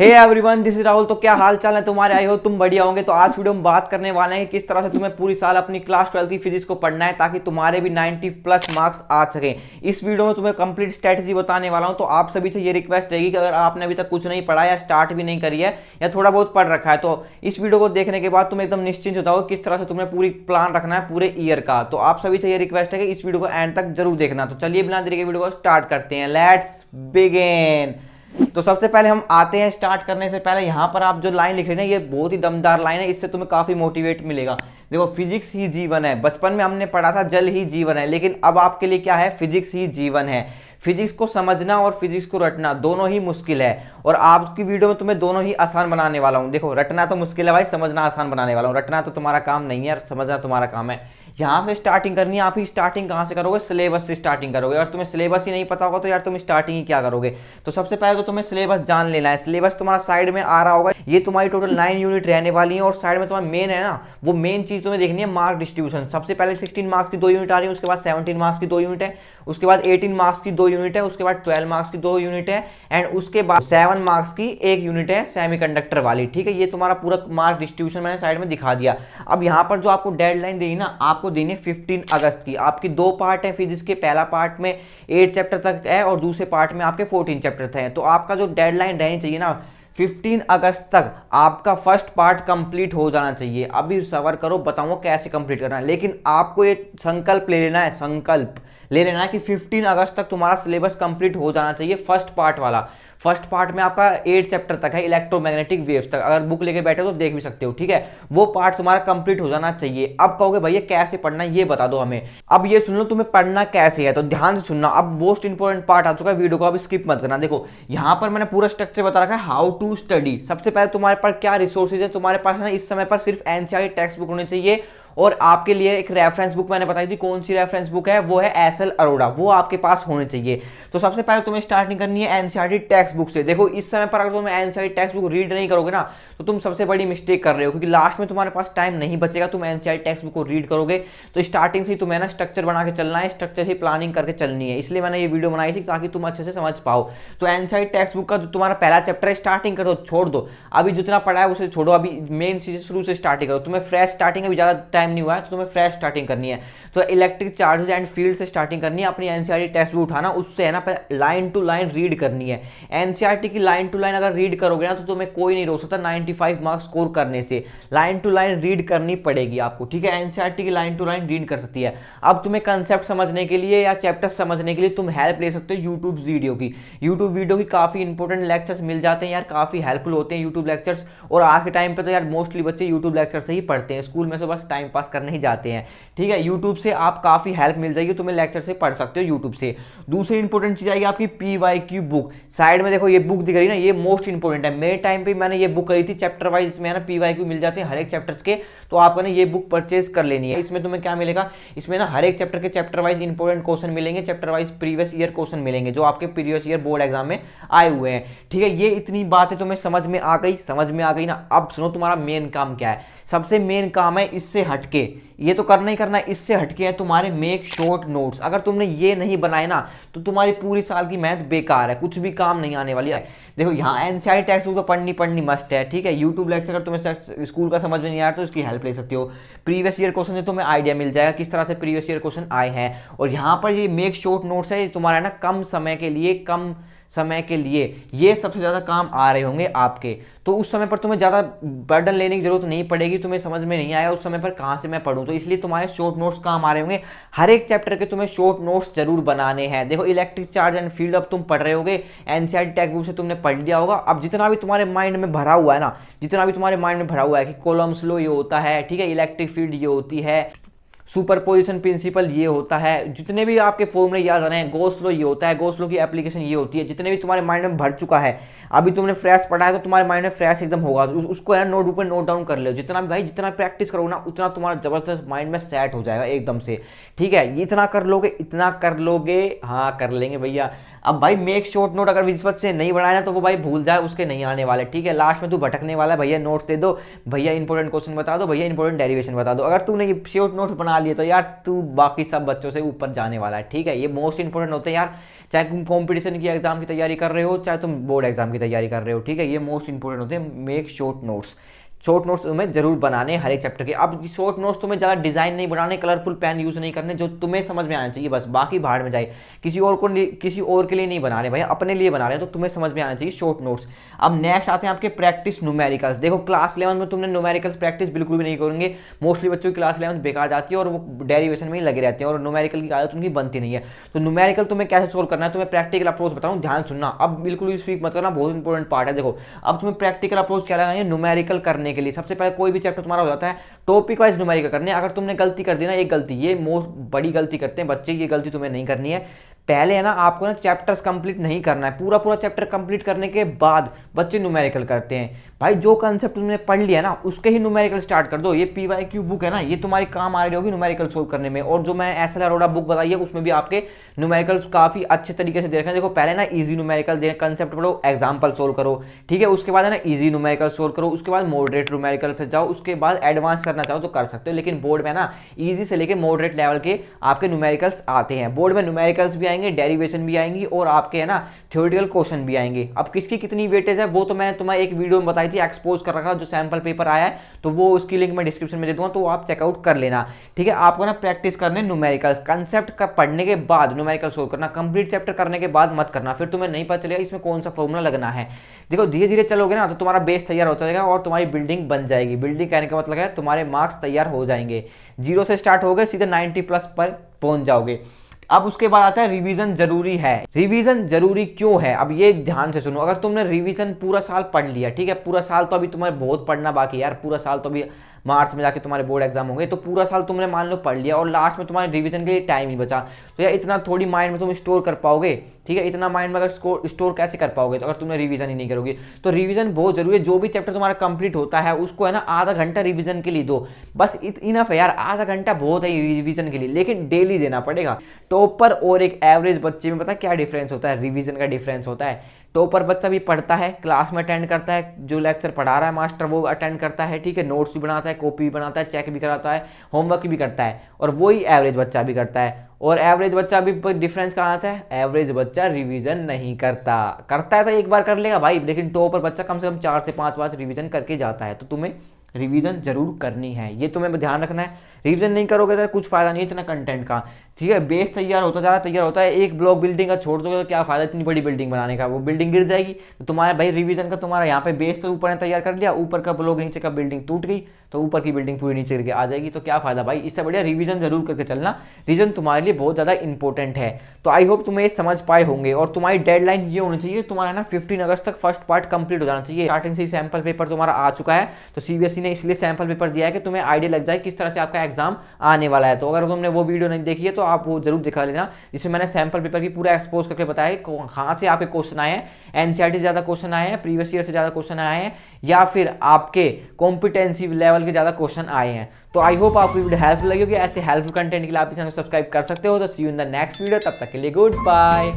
Hey everyone, this is Rahul. तो क्या हाल चाल है तुम्हारे? आई हो तुम बढ़िया होंगे। तो आज वीडियो में बात करने वाले हैं कि किस तरह से तुम्हें पूरी साल अपनी क्लास 12 की फिजिक्स को पढ़ना है ताकि तुम्हारे भी 90 प्लस मार्क्स आ सकें। इस वीडियो में तुम्हें कंप्लीट स्ट्रेटजी बताने वाला हूं। तो आप सभी से ये रिक्वेस्ट रहेगी कि अगर आपने अभी तक कुछ नहीं पढ़ा या स्टार्ट भी नहीं करी है या थोड़ा बहुत पढ़ रखा है तो इस वीडियो को देखने के बाद तुम एकदम निश्चिंत हो जाओ किस तरह से तुम्हें पूरी प्लान रखना है पूरे ईयर का। तो आप सभी से ये रिक्वेस्ट है कि इस वीडियो को एंड तक जरूर देखना। तो चलिए बिना देरी के वीडियो को स्टार्ट करते हैं। Let's begin. तो सबसे पहले हम आते हैं, स्टार्ट करने से पहले यहाँ पर आप जो लाइन लिख रहे हैं ये बहुत ही दमदार लाइन है, इससे तुम्हें काफी मोटिवेट मिलेगा। देखो, फिजिक्स ही जीवन है। बचपन में हमने पढ़ा था जल ही जीवन है, लेकिन अब आपके लिए क्या है? फिजिक्स ही जीवन है। फिजिक्स को समझना और फिजिक्स को रटना दोनों ही मुश्किल है, और आज की वीडियो में तुम्हें दोनों ही आसान बनाने वाला हूं। देखो, रटना तो मुश्किल है भाई, समझना आसान बनाने वाला हूं। रटना तो तुम्हारा काम नहीं है, समझना तुम्हारा काम है। यहाँ से स्टार्टिंग करनी है। आप ही स्टार्टिंग कहाँ से करोगे? सिलेबस से स्टार्टिंग करोगे। अगर तुम्हें सिलेबस ही नहीं पता होगा तो यार तुम स्टार्टिंग ही क्या करोगे? तो सबसे पहले तो तुम्हें सिलेबस जान लेना है। सिलेबस तुम्हारा साइड में आ रहा होगा, ये तुम्हारी टोटल 9 यूनिट रहने वाली है, और साइड में तुम्हारा मेन है ना, वो मेन चीज तुम्हें देखनी है मार्क डिस्ट्रीब्यूशन। सबसे पहले 16 मार्क्स की 2 यूनिट आ रही है, उसके बाद 17 मार्क्स की 2 यूनिट है, उसके बाद 18 मार्क्स की 2 यूनिट है, उसके बाद 12 मार्क्स की 2 यूनिट है, एंड उसके बाद 7 मार्क्स की 1 यूनिट है सेमीकंडक्टर वाली। ठीक है, ये तुम्हारा पूरा मार्क डिस्ट्रीब्यूशन मैंने साइड में दिखा दिया। अब यहाँ पर जो आपको डेडलाइन देनी ना, आपको देनी है 15 अगस्त की। आपकी 2 पार्ट है फिजिक्स के। पहला पार्ट में 8 चैप्टर तक है और दूसरे पार्ट में आपके 14 चैप्टर हैं। तो आपका जो डेडलाइन रहनी चाहिए ना, 15 अगस्त तक आपका फर्स्ट पार्ट कंप्लीट हो जाना चाहिए। अभी सबर करो, बताऊंगा कैसे कंप्लीट करना है, लेकिन आपको ये संकल्प ले लेना है, संकल्प ले लेना है कि 15 अगस्त तक तुम्हारा सिलेबस कंप्लीट हो जाना चाहिए, फर्स्ट पार्ट वाला। फर्स्ट पार्ट में आपका 8 चैप्टर तक है, इलेक्ट्रोमैग्नेटिक वेव्स तक। अगर बुक लेके बैठे हो तो देख भी सकते हो। ठीक है, वो पार्ट तुम्हारा कंप्लीट हो जाना चाहिए। अब कहोगे भैया कैसे पढ़ना है ये बता दो हमें। अब ये सुन लो, तुम्हें पढ़ना कैसे है, तो ध्यान से सुनना। अब मोस्ट इंपोर्टेंट पार्ट आ चुका है, वीडियो को अब स्किप मत करना। देखो, यहाँ पर मैंने पूरा स्ट्रक्चर बता रखा है, हाउ टू स्टडी। सबसे पहले तुम्हारे पास क्या रिसोर्सेज है? तुम्हारे पास है ना इस समय पर सिर्फ एनसीईआरटी टेक्स्ट बुक होनी चाहिए, और आपके लिए एक रेफरेंस बुक मैंने बताई थी। कौन सी रेफरेंस बुक है? वो है एसएल अरोड़ा, वो आपके पास होनी चाहिए। तो सबसे पहले तुम्हें स्टार्टिंग करनी है एनसीईआरटी टेक्स्ट बुक से। देखो, इस समय पर अगर तुम एनसीईआरटी टेक्स्ट बुक रीड नहीं करोगे ना तो तुम सबसे बड़ी मिस्टेक कर रहे हो, क्योंकि लास्ट में तुम्हारे पास टाइम नहीं बचेगा। तुम एनसीईआरटी टेक्स्ट बुक को रीड करोगे तो स्टार्टिंग से ही तुम्हें ना स्ट्रक्चर बना के चलना है, स्ट्रक्चर से प्लानिंग करके चलनी है। इसलिए मैंने ये वीडियो बनाई थी ताकि तुम अच्छे से समझ पाओ। तो एनसीईआरटी टेक्स्ट बुक का जो तुम्हारा पहला चैप्टर है, स्टार्टिंग करो, छोड़ दो। अभी जितना पढ़ा है उसे छोड़ो, अभी मेन चीज शुरू से स्टार्टिंग करो। तुम्हें फ्रेश स्टार्टिंग, अभी ज्यादा टाइम नहीं हुआ है तो तुम्हें फ्रेश स्टार्टिंग करनी है। तो इलेक्ट्रिक चार्जेस एंड फील्ड से स्टार्टिंग करनी है। अपनी एनसीईआरटी टेक्स्ट बुक उठाना, उससे है ना लाइन टू लाइन रीड करनी है। एनसीईआरटी की लाइन टू लाइन अगर रीड करोगे ना तो तुम्हें कोई नहीं रोक सकता 95 मार्क्स स्कोर करने से। लाइन टू लाइन रीड करनी पड़ेगी आपको। ठीक है, एनसीईआरटी की लाइन टू लाइन रीड कर सकती है। अब तुम्हें कंसेप्ट समझने के लिए या चैप्टर समझने के लिए तुम हेल्प ले सकते हो यूट्यूब वीडियो की। यूट्यूब वीडियो की काफी इंपॉर्टेंट लेक्चर्स मिल जाते हैं यार, काफी हेल्पफुल होते हैं यूट्यूब लेक्चर्स। और आज के टाइम पे तो यार मोस्टली बच्चे यूट्यूब लेक्चर से ही पढ़ते हैं, स्कूल में से बस टाइम पास करने ही जाते हैं। ठीक है, यूट्यूब से आप काफी हेल्प मिल जाएगी, तुम्हें लेक्चर से पढ़ सकते हो यूट्यूब से। दूसरी इंपॉर्टेंट चीज आएगी आपकी पीवाईक्यू बुक। साइड में देखो ये बुक दिख रही है ना, ये मोस्ट इंपॉर्टेंट है। मेरे टाइम पे मैंने ये बुक करी थी चैप्टर वाइज, इसमें ना पीवाईक्यू मिल जाते हैं हर एक चैप्टर्स के। तो आपको ना ये बुक परचेज कर लेनी है। इसमें तुम्हें क्या मिलेगा? इसमें ना हर एक चैप्टर के चैप्टर वाइज इंपॉर्टेंट क्वेश्चन मिलेंगे, chapter wise previous year question मिलेंगे जो आपके प्रीवियस ईयर बोर्ड एग्जाम में आए हुए हैं। ठीक है, ये इतनी बातें तुम्हें समझ में आ गई? समझ में आ गई ना? अब सुनो, तुम्हारा मेन काम क्या है? सबसे मेन काम है इससे हटके, ये तो करना ही करना है, इससे हटके है तुम्हारे मेक शॉर्ट नोट्स। अगर तुमने ये नहीं बनाए ना तो तुम्हारी पूरी साल की मेहनत बेकार है, कुछ भी काम नहीं आने वाली है। देखो, यहाँ एनसीईआरटी टेक्स्ट बुक तो पढ़नी मस्ट है। ठीक है, यूट्यूब लेक्चर अगर तुम्हें स्कूल का समझ में नहीं आया तो इसकी हेल्प ले सकते हो। प्रीवियस ईयर क्वेश्चन से तुम्हें आइडिया मिल जाएगा किस तरह से प्रीवियस ईयर क्वेश्चन आए हैं। और यहाँ पर ये मेक शॉर्ट नोट्स है, ये तुम्हारा ना कम समय के लिए ये सबसे ज़्यादा काम आ रहे होंगे आपके। तो उस समय पर तुम्हें ज़्यादा बर्डन लेने की जरूरत नहीं पड़ेगी। तुम्हें समझ में नहीं आया उस समय पर कहाँ से मैं पढ़ूँ, तो इसलिए तुम्हारे शॉर्ट नोट्स काम आ रहे होंगे। हर एक चैप्टर के तुम्हें शॉर्ट नोट्स जरूर बनाने हैं। देखो, इलेक्ट्रिक चार्ज एंड फील्ड अब तुम पढ़ रहे होगे, एनसीईआरटी टेक्स्ट बुक से तुमने पढ़ लिया होगा। अब जितना भी तुम्हारे माइंड में भरा हुआ है ना, जितना भी तुम्हारे माइंड में भरा हुआ है कि कोलम्स लॉ ये होता है, ठीक है, इलेक्ट्रिक फील्ड ये होती है, सुपरपोजिशन प्रिंसिपल ये होता है, जितने भी आपके फॉर्मूले याद आ रहे हैं, गॉस लॉ ये होता है, गॉस लॉ की एप्लीकेशन ये होती है, जितने भी तुम्हारे माइंड में भर चुका है, अभी तुमने फ्रेश पढ़ा है तो तुम्हारे माइंड में फ्रेश एकदम होगा। उसको है ना नोटबुक पे नोट डाउन कर लो। जितना भाई जितना प्रैक्टिस करोगे ना उतना तुम्हारा जबरदस्त माइंड में सेट हो जाएगा एकदम से। ठीक है, इतना कर लोगे, हाँ कर लेंगे भैया। अब भाई मेक शॉर्ट नोट अगर विस्पत से नहीं बनाया ना तो वो भाई भूल जाए, उसके नहीं आने वाले। ठीक है, लास्ट में तू भटकने वाला है, भैया नोट्स दे दो, भैया इंपॉर्टेंट क्वेश्चन बता दो, भैया इंपॉर्टेंट डेरिवेशन बता दो। अगर तूने ये शॉर्ट नोट बना लिए तो यार तू बाकी सब बच्चों से ऊपर जाने वाला है, ठीक है। ये मोस्ट इंपॉर्टेंट होते हैं यार, चाहे तुम कॉम्पिटिशन की एग्जाम की तैयारी कर रहे हो, चाहे तुम बोर्ड एग्जाम की तैयारी कर रहे हो, ठीक है। ये मोस्ट इंपॉर्टेंट होते हैं। मेक शॉर्ट नोट्स तुम्हें जरूर बनाने हर एक चैप्टर के। अब शॉर्ट नोट्स तुम्हें ज़्यादा डिजाइन नहीं बनाने, कलरफुल पेन यूज नहीं करने, जो तुम्हें समझ में आना चाहिए बस, बाकी बाहर में जाए। किसी और के लिए नहीं बना रहे भाई, अपने लिए बना रहे हैं, तो तुम्हें समझ में आना चाहिए शॉर्ट नोट्स। अब नेक्स्ट आते हैं आपके प्रैक्टिस न्यूमेरिकल्स। देखो क्लास 11 में तुमने न्यूमेरिकल्स प्रैक्टिस बिल्कुल भी नहीं करेंगे। मोस्टली बच्चों की क्लास 11 बेकार जाती है और वो डेरिवेशन में ही लगे रहते हैं और न्यूमेरिकल की आदत उनकी बनती नहीं है। तो न्यूमेरिकल तुम्हें कैसे सोल्व करना है, तुम्हें प्रैक्टिकल अप्रोच बताऊं, ध्यान सुनना। अब बिल्कुल भी स्पीक मत करना, बहुत इंपॉर्टेंट पार्ट है। देखो अब तुम्हें प्रैक्टिकल अप्रोच क्या लगाना है न्यूमेरिकल करने के लिए। सबसे पहले कोई भी चैप्टर तुम्हारा हो जाता है, टॉपिक वाइज न्यूमेरिकल करने। अगर तुमने गलती कर दी ना, एक गलती, ये मोस्ट बड़ी गलती करते हैं बच्चे, ये गलती तुम्हें नहीं करनी है। पहले है ना आपको ना चैप्टर्स कंप्लीट नहीं करना है, पूरा चैप्टर कंप्लीट करने के बाद बच्चे न्यूमेरिकल करते हैं। भाई जो कंसेप्ट तुमने पढ़ लिया ना उसके ही न्यूमेरिकल स्टार्ट कर दो। ये PYQ बुक है ना, ये तुम्हारी काम आ रही होगी न्यूमेरिकल सोल्व करने में। और जो मैंने SL अरोड़ा बुक बताई है उसमें भी आपके न्यूमेरिकल्स काफी अच्छे तरीके से दे रखे हैं। देखो पहले ना इजी न्यूमेरिकल दे, कंसेप्ट पढ़ो, एग्जाम्पल सोल्व करो, ठीक है। उसके बाद है ना इजी न्यूमेरिकल सोल्व करो, उसके बाद मॉडरेट न्यूमेरिकल पे जाओ, उसके बाद एडवांस करना चाहो तो कर सकते हो। लेकिन बोर्ड में ना इजी से लेके मॉडरेट लेवल के आपके न्यूमेरिकल्स आते हैं। बोर्ड में न्यूमेरिकल्स भी आएंगे, डेरिवेशन भी आएंगी और आपके है ना थ्योरेटिकल क्वेश्चन भी आएंगे। अब किसकी कितनी वेटेज है वो तो मैंने तुम्हें एक वीडियो में बताई थी, एक्सपोज कर रखा जो सैंपल पेपर आया है, तो वो उसकी लिंक मैं डिस्क्रिप्शन में दे दूंगा, तो आप चेकआउट कर लेना, ठीक है। आपको ना प्रैक्टिस करने न्यूमेरिकल कंसेप्ट का पढ़ने के बाद न्यूमेरिकल सोल्व करना, कंप्लीट चैप्टर करने के बाद मत करना, फिर तुम्हें नहीं पता चलेगा इसमें कौन सा फॉर्मूला लगना है। देखो धीरे धीरे चलोगे ना तो तुम्हारा बेस तैयार होता जाएगा और तुम्हारी बिल्डिंग बन जाएगी। बिल्डिंग कहने का मतलब है तुम्हारे मार्क्स तैयार हो जाएंगे, 0 से स्टार्ट हो गए सीधे 90+ पर पहुंच जाओगे। अब उसके बाद आता है रिवीजन जरूरी है। रिवीजन जरूरी क्यों है, अब ये ध्यान से सुनो। अगर तुमने रिवीजन पूरा साल पढ़ लिया, ठीक है, पूरा साल तो अभी तुम्हें बहुत पढ़ना बाकी है यार, पूरा साल तो अभी मार्च में जाके तुम्हारे बोर्ड एग्जाम होंगे, तो पूरा साल तुमने मान लो पढ़ लिया और लास्ट में तुम्हारे रिवीजन के लिए टाइम नहीं बचा, तो यार इतना थोड़ी माइंड में तुम स्टोर कर पाओगे, ठीक है। इतना माइंड में अगर स्टोर कैसे कर पाओगे तो अगर तुमने रिवीजन ही नहीं करोगे। तो रिवीजन बहुत जरूरी है। जो भी चैप्टर तुम्हारा कंप्लीट होता है उसको है ना आधा घंटा रिवीजन के लिए दो, बस इनफ है यार, आधा घंटा बहुत है रिवीजन के लिए, लेकिन डेली देना पड़ेगा। टॉपर और एक एवरेज बच्चे में पता है क्या डिफरेंस होता है, रिवीजन का डिफरेंस होता है। टॉपर बच्चा भी पढ़ता है, क्लास में अटेंड करता है, जो लेक्चर पढ़ा रहा है मास्टर वो अटेंड करता है, ठीक है, नोट्स भी बनाता है, कॉपी भी बनाता है, चेक भी कराता है, होमवर्क भी करता है, और वही एवरेज बच्चा भी करता है। और एवरेज बच्चा भी डिफरेंस कहाँ आता है, एवरेज बच्चा रिवीजन नहीं करता है तो एक बार कर लेगा भाई, लेकिन टॉपर बच्चा कम से कम 4 से 5 बार रिवीजन करके जाता है। तो तुम्हें रिवीजन जरूर करनी है, ये तुम्हें ध्यान रखना है। रिवीजन नहीं करोगे तो कुछ फायदा नहीं इतना कंटेंट का, ठीक है। बेस तैयार होता है, एक ब्लॉक बिल्डिंग का छोड़ दोगे तो क्या फायदा इतनी बड़ी बिल्डिंग बनाने का, वो बिल्डिंग गिर जाएगी। तो तुम्हारा भाई रिवीजन का तुम्हारा यहाँ पे बेस तो ऊपर ने तैयार कर लिया, ऊपर का ब्लॉक नीचे का बिल्डिंग टूट गई तो ऊपर की बिल्डिंग पूरी नीचे करके आ जाएगी, तो क्या फायदा भाई। इससे बढ़िया रिवीजन जरूर करके चलना, रिवीजन तुम्हारे लिए बहुत ज़्यादा इंपॉर्टेंट है। तो आई होप तुम्हें समझ पाए होंगे। और तुम्हारी डेडलाइन ये होनी चाहिए, तुम्हारा ना 15 अगस्त तक फर्स्ट पार्ट कंप्लीट हो जाना चाहिए। स्टार्टिंग से ही सैंपल पेपर तुम्हारा आ चुका है, तो CBSE ने इसलिए सैंपल पेपर दिया है कि तुम्हें आइडिया लग जाए किस तरह से आपका एग्जाम आने वाला है। तो अगर तुमने वो वीडियो नहीं देखी है तो आप वो जरूर दिखा लेना, जिसमें मैंने सैंपल पेपर की पूरा एक्सपोज करके बताया कहाँ से आपके क्वेश्चन आए हैं, NCERT से ज़्यादा क्वेश्चन आए हैं, प्रीवियस ईयर से ज़्यादा क्वेश्चन आए हैं, या फिर आपके कॉम्पिटेंसी लेवल के ज़्यादा क्वेश्चन आए हैं। तो आई होप आपको वीडियो हेल्पफुल लगी होगी। ऐसे हेल्पफुल कंटेंट के लिए आप इस चैनल को सब्सक्राइब कर सकते हो। तो see you in the next video, तब तक के लिए गुड बाय।